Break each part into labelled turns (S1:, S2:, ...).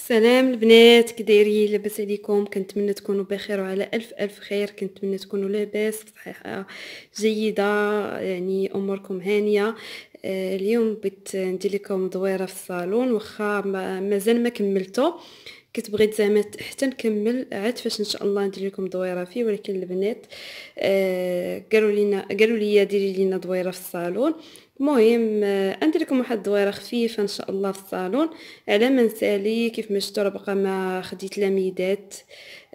S1: سلام البنات، كي دايرين؟ لاباس عليكم؟ كنتمنى تكونوا بخير وعلى الف خير. كنتمنى تكونوا لاباس بصحه جيده، يعني اموركم هانيه. اليوم بغيت ندير لكم دويره في الصالون، واخا مازال ما كملتو. كنت بغيت زعما حتى نكمل عاد فاش ان شاء الله ندير لكم دويره فيه، ولكن البنات قالوا لي ديري لينا دويره في الصالون. المهم ندير لكم واحد الدويره خفيفه ان شاء الله في الصالون على ما نسالي. كيف ما شفتوا راه باقا ما خديت لاميدات.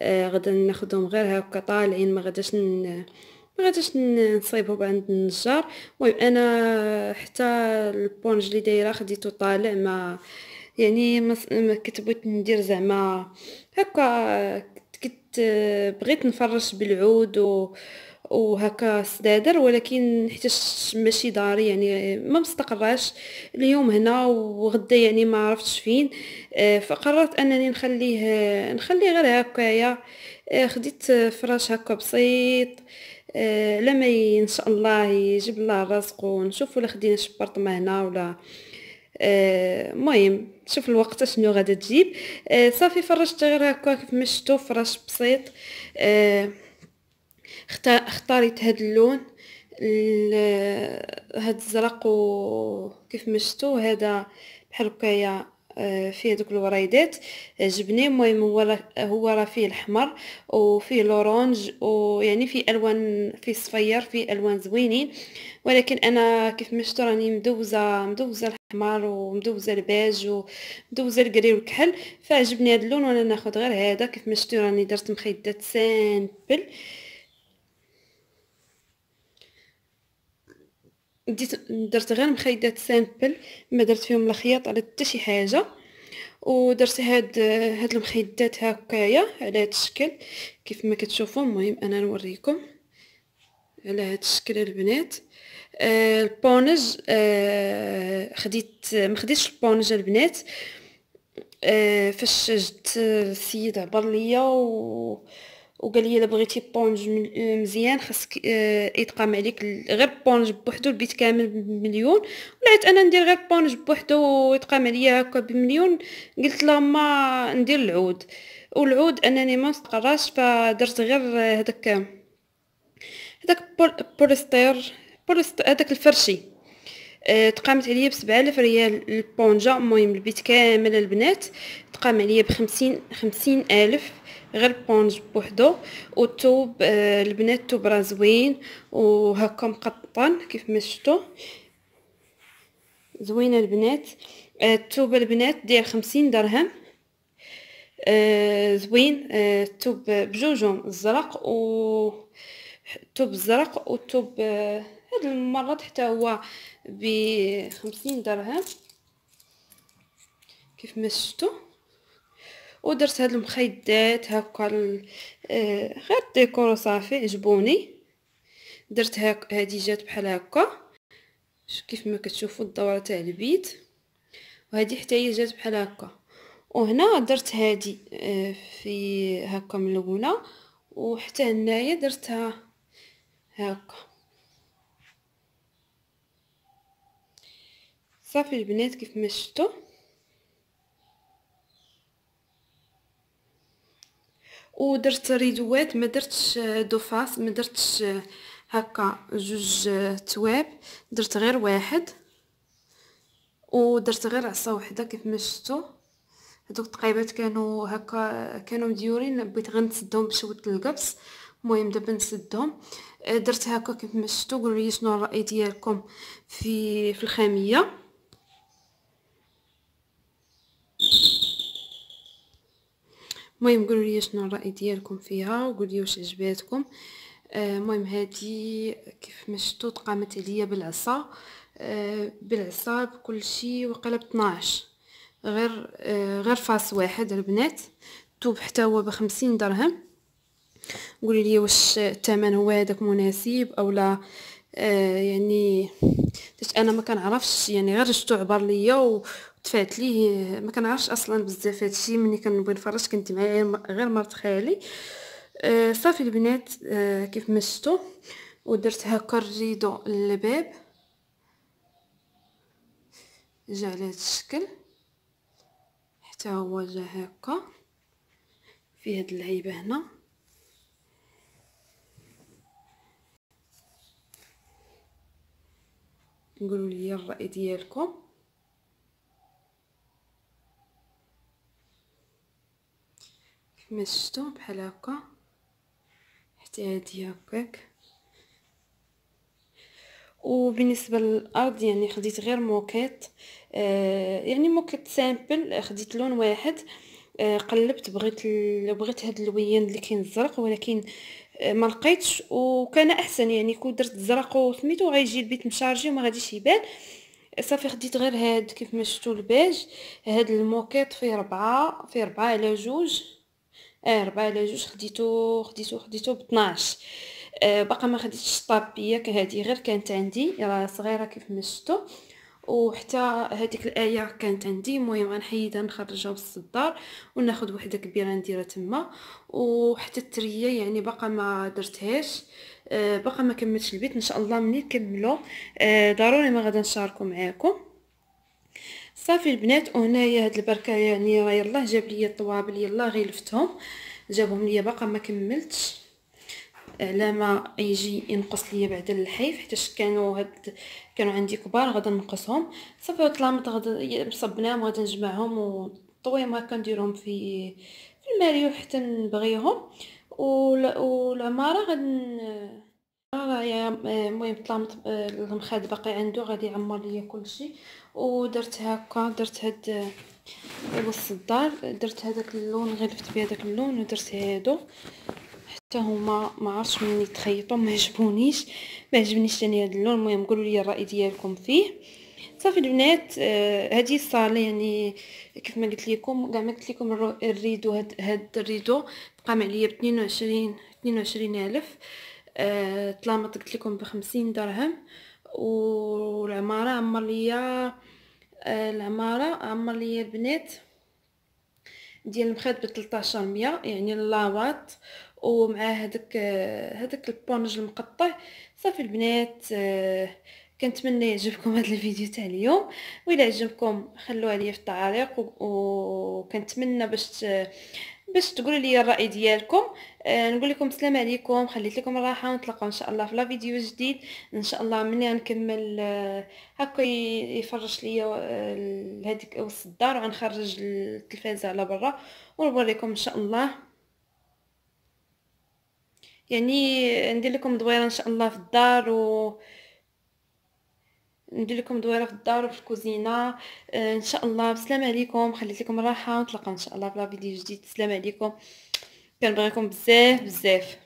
S1: غدا ناخذهم غير هكا طالعين، ما غاداش نصايبهم عند النجار. المهم انا حتى البونج اللي دايره خديته طالع، ما يعني ما كنت بغيت ندير زعما هكا. كنت بغيت نفرش بالعود وهكا سدادر، ولكن حيتاش ماشي داري يعني ما مستقراش اليوم هنا وغدا يعني ما عرفتش فين. فقررت انني نخليه غير هكايا. خديت فراش هكا بسيط. لما ان شاء الله يجيب الله الرزق ونشوف ولا خدينا شي بارطما هنا ولا. المهم شوف الوقت شنو غادا تجيب. صافي فرشت غير هكا كيف ما شفتوا، فراش بسيط. آه، اختاريت هاد اللون، هاد الزرق، وكيف ما شفتوا هذا بحال هكايا. فيه دوك الوريدات عجبني. المهم هو راه فيه الاحمر وفيه الاورانج، ويعني فيه الوان، فيه صفير، فيه الوان زوينين. ولكن انا كيف ما شفتوا راني مدوزه الاحمر ومدوزه البيج ومدوزه الكري والكحل، فعجبني هذا اللون وانا ناخذ غير هذا. كيف ما شفتوا راني درت مخيدات سامبل. درت غير مخيدات سامبل، ما درت فيهم لا خياط على حتى شي حاجه. ودرت هاد المخيدات هكايا على هاد الشكل كيف ما كتشوفوا. المهم انا نوريكم على هاد الشكل البنات. البونج ما خديتش البونج البنات. فاش جت السيد عبر ليا وقال لي الا بغيتي بونج مزيان خاصك يتقام عليك غير بونج بوحدو البيت كامل بمليون. ولعت انا ندير غير بونج بوحدو ويتقام عليا هكا بمليون. قلت لها ما ندير العود، والعود انني ما مستقراش، فدرت غير بوليستير. هذاك الفرشي. تقامت عليا ب7000 ريال البونجا. المهم البيت كامل البنات تقام عليا ب50 ألف غير بونج بوحدو. والثوب البنات الثوب راه زوين وهكا مقطن كيف ما شفتوا، زوينه البنات. الثوب البنات داير 50 درهم. زوين. الثوب بجوجهم الزرق الثوب الزرق والثوب هاد المرات حتى هو ب50 درهم كيف ما شفتوا. ودرت هاد المخيدات هكا غير ديكور صافي عجبوني. درت هادي جات بحال هكا كيف ما كتشوفوا الدوره تاع البيت، وهذه حتى هي جات بحال هكا. وهنا درت هادي في هكا ملونه، وحتى هنايا درتها هكا. صافي البنات كيف ما شفتوا. ودرت ريدوات، ما درتش دفاس، ما درتش هكا جوج تواب، درت غير واحد. ودرت غير عصا وحده كيف ما شفتوا. هذوك التقيبات كانوا هكا كانوا مديورين، بغيت غير نسدهم بشويه القبص. المهم دابا نسدهم. درت هكا كيف ما شفتوا. قولوا لي شنو الراي ديالكم في الخاميه. المهم قولوا لي شنو الراي ديالكم فيها، وقولوا لي واش عجباتكم. المهم هذه كيف ما شفتوا تقامت عليا بالعصا. بالعصا بكل شيء وقيله ب 12 غير فاس واحد البنات. الثوب حتى هو ب50 درهم. قولي لي واش الثمن هو هذاك مناسب او لا. يعني انا ما كنعرفش، يعني غير شفتو عبر ليا ودفعت ليه. ما كنعرفش اصلا بزاف هادشي، ملي كنبغي نفرج كنت معايا غير مرت خالي. صافي البنات كيف ما شفتوا. ودرت هكا الريدو للباب جا على هذا الشكل حتى هو جا هكا فيه هاد اللعيبه هنا. قولوا لي الراي ديالكم. كما شفتوا بحال هكا حتى هادي هكاك. وبالنسبه للارض يعني خديت غير موكيت، يعني موكيت سامبل، خديت لون واحد. قلبت بغيت هاد اللوين اللي كاين الزرق، ولكن ما لقيتش، وكان احسن يعني كون درت الزرق وسميتو غيجي البيت مشارجي وما غاديش يبان. صافي خديت غير هاد كيف ما شفتوا البيج. هاد الموكيت فيه ربعة على جوج. 4 على 2 خديتو ب 12. باقا ما خديتش الطابيه هذه، غير كانت عندي راه صغيره كيف ما شفتوا. وحتى هذيك الايه كانت عندي. المهم غنحيدها نخرجها بالصدار وناخذ وحده كبيره نديرها تما. وحتى التريه يعني باقا ما درتهاش، باقا ما كملتش البيت. ان شاء الله مني نكملوا ضروري ما غادا نشاركوا معاكم. صافي البنات، وهنايا هاد البركه يعني يلاه جاب لي الطوابل، يلاه غلفتهم جابهم لي، باقا ما كملتش على ما يجي ينقص ليا بعد الحيف، حيت كانوا عندي كبار غادا نقصهم. صافي طلامط غادا صبناهم غادا نجمعهم وطويهم هكا نديرهم في الماريو حتى نبغيهم. والعماره يا المهم طلامط المخاد باقي عنده غادي يعمر ليا كلشي. ودرت هكا، درت هاد الصدار، درت هذاك اللون، غلفت بهذاك اللون ودرت هادو حتى هما ما عرفتش منين يتخيطوا، ما عجبنيش ثاني هذا اللون. المهم قولوا لي الراي ديالكم فيه. صافي البنات، هذه الصاله يعني كيف ما قلت لكم، كاع ما قلت لكم الريدو، هاد الريدو قام عليا ب 22 الف. طلامط قلت لكم ب50 درهم. والعماره عمر ليا البنات ديال المخاد ب 1300 يعني اللاواط، ومع هذاك البونج المقطع. صافي البنات، كنتمنى يعجبكم هذا الفيديو تاع اليوم، وإلا عجبكم خلوها لي في التعليق، وكنتمنى باش تقولوا لي الراي ديالكم. نقول لكم السلام عليكم، خليت لكم الراحه، ونتلاقاو ان شاء الله في لا فيديو جديد ان شاء الله. مني غنكمل هكا يفرش ليا هذيك وسط الدار، وغنخرج التلفازه على برا ونوريكم ان شاء الله. يعني ندير لكم دويره ان شاء الله في الدار، ندير لكم دويره في الدار وفي الكوزينه ان شاء الله. بسلام عليكم، خليت لكم الراحه، ونتلاقاو ان شاء الله في لا فيديو جديد. السلام عليكم، كنبغيكم بزاف بزاف.